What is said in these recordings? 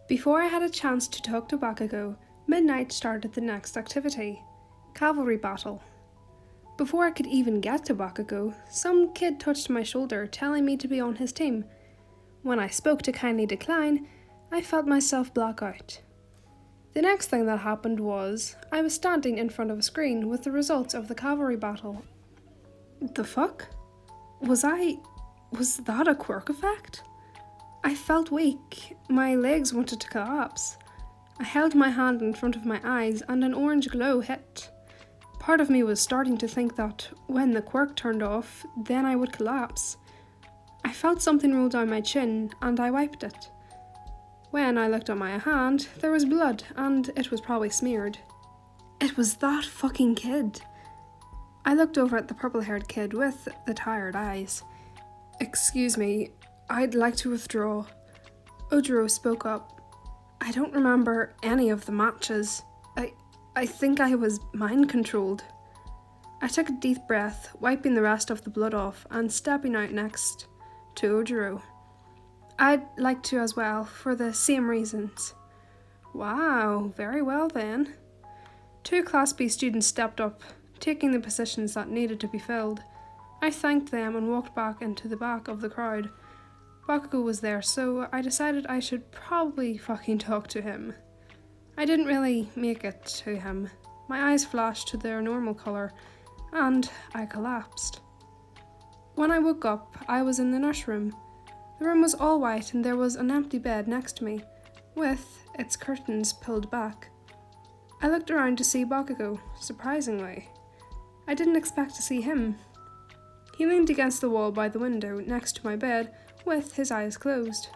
Before I had a chance to talk to Bakugou, midnight started the next activity, cavalry battle. Before I could even get to Bakugou, some kid touched my shoulder telling me to be on his team. When I spoke to kindly decline, I felt myself black out. The next thing that happened was, I was standing in front of a screen with the results of the cavalry battle. The fuck? Was that a quirk effect? I felt weak. My legs wanted to collapse. I held my hand in front of my eyes and an orange glow hit. Part of me was starting to think that when the quirk turned off, then I would collapse. I felt something roll down my chin and I wiped it. When I looked at my hand, there was blood and it was probably smeared. It was that fucking kid. I looked over at the purple-haired kid with the tired eyes. "Excuse me, I'd like to withdraw." Ojiro spoke up. "I don't remember any of the matches. I think I was mind-controlled." I took a deep breath, wiping the rest of the blood off and stepping out next to Ojiro. "I'd like to as well, for the same reasons." "Wow, very well then." Two Class B students stepped up, taking the positions that needed to be filled. I thanked them and walked back into the back of the crowd. Bakugou was there, so I decided I should probably fucking talk to him. I didn't really make it to him. My eyes flashed to their normal colour, and I collapsed. When I woke up, I was in the nursery. The room was all white and there was an empty bed next to me, with its curtains pulled back. I looked around to see Bakugou, surprisingly. I didn't expect to see him. He leaned against the wall by the window next to my bed, with his eyes closed.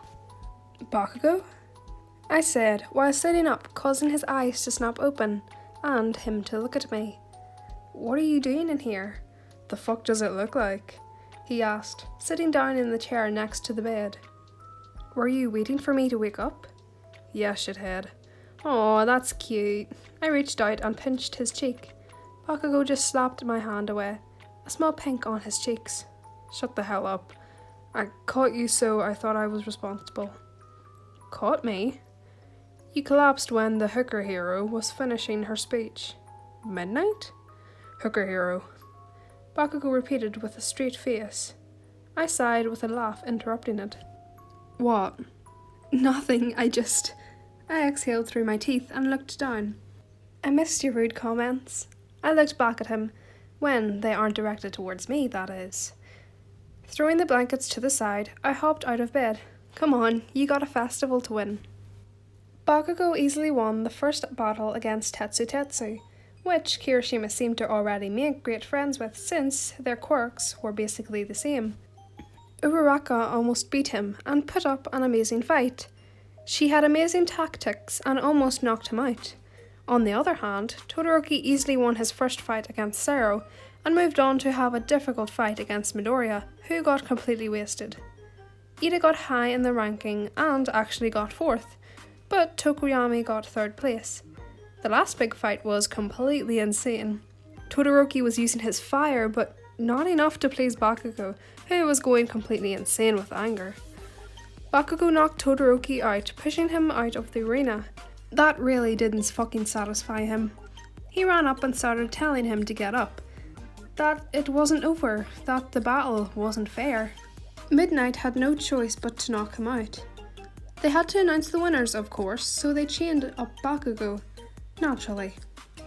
"Bakugou?" I said, while sitting up, causing his eyes to snap open, and him to look at me. "What are you doing in here?" "The fuck does it look like?" he asked, sitting down in the chair next to the bed. "Were you waiting for me to wake up?" "Yeah, shithead." "Aw, that's cute." I reached out and pinched his cheek. Bakugou just slapped my hand away, a small pink on his cheeks. "Shut the hell up. I caught you, so I thought I was responsible." "Caught me?" "You collapsed when the hooker hero was finishing her speech." "Midnight?" "Hooker hero," Bakugou repeated with a straight face. I sighed with a laugh, interrupting it. "What?" "Nothing, I exhaled through my teeth and looked down. "I missed your rude comments." I looked back at him, when they aren't directed towards me, that is. Throwing the blankets to the side, I hopped out of bed. "Come on, you got a festival to win." Bakugou easily won the first battle against Tetsu, which Kirishima seemed to already make great friends with since their quirks were basically the same. Uraraka almost beat him and put up an amazing fight. She had amazing tactics and almost knocked him out. On the other hand, Todoroki easily won his first fight against Sero and moved on to have a difficult fight against Midoriya, who got completely wasted. Ida got high in the ranking and actually got 4th, but Tokoyami got 3rd place. The last big fight was completely insane. Todoroki was using his fire, but not enough to please Bakugou, who was going completely insane with anger. Bakugou knocked Todoroki out, pushing him out of the arena. That really didn't fucking satisfy him. He ran up and started telling him to get up, that it wasn't over, that the battle wasn't fair. Midnight had no choice but to knock him out. They had to announce the winners, of course, so they chained up Bakugou, naturally.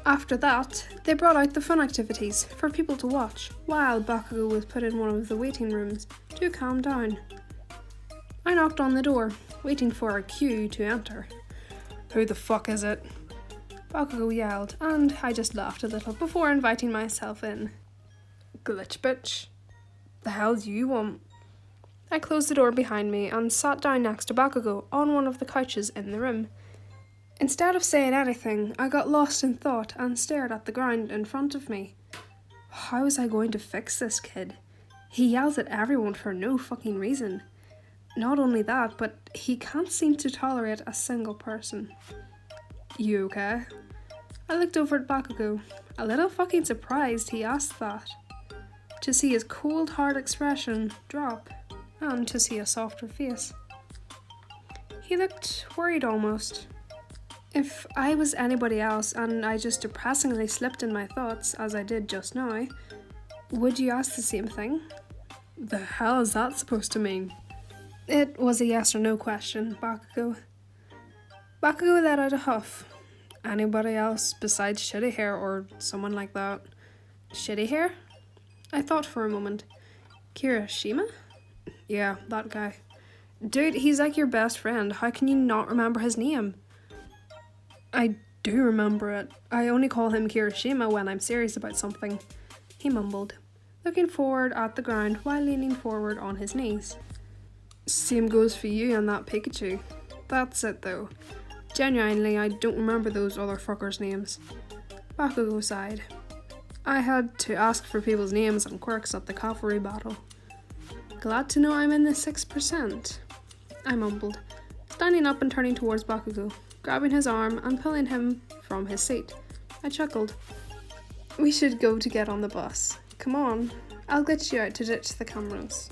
After that, they brought out the fun activities for people to watch, while Bakugou was put in one of the waiting rooms to calm down. I knocked on the door, waiting for a cue to enter. "Who the fuck is it?" Bakugou yelled, and I just laughed a little before inviting myself in. "Glitch bitch. The hell do you want?" I closed the door behind me and sat down next to Bakugou on one of the couches in the room. Instead of saying anything, I got lost in thought and stared at the ground in front of me. How was I going to fix this kid? He yells at everyone for no fucking reason. Not only that, but he can't seem to tolerate a single person. "You okay?" I looked over at Bakugou, a little fucking surprised he asked that. To see his cold, hard expression drop, and to see a softer face. He looked worried almost. If I was anybody else and I just depressingly slipped in my thoughts, as I did just now, would you ask the same thing? The hell is that supposed to mean? It was a yes or no question, Bakugou. Bakugou let out a huff. Anybody else besides Shitty Hair or someone like that? Shitty Hair? I thought for a moment. Kirishima? Yeah, that guy. Dude, he's like your best friend. How can you not remember his name? I do remember it. I only call him Kirishima when I'm serious about something. He mumbled, looking forward at the ground while leaning forward on his knees. Same goes for you and that Pikachu. That's it though. Genuinely, I don't remember those other fuckers' names. Bakugou sighed. I had to ask for people's names and quirks at the cavalry battle. Glad to know I'm in the 6%. I mumbled, standing up and turning towards Bakugou, grabbing his arm and pulling him from his seat. I chuckled. We should go to get on the bus. Come on, I'll glitch you out to ditch the cameras.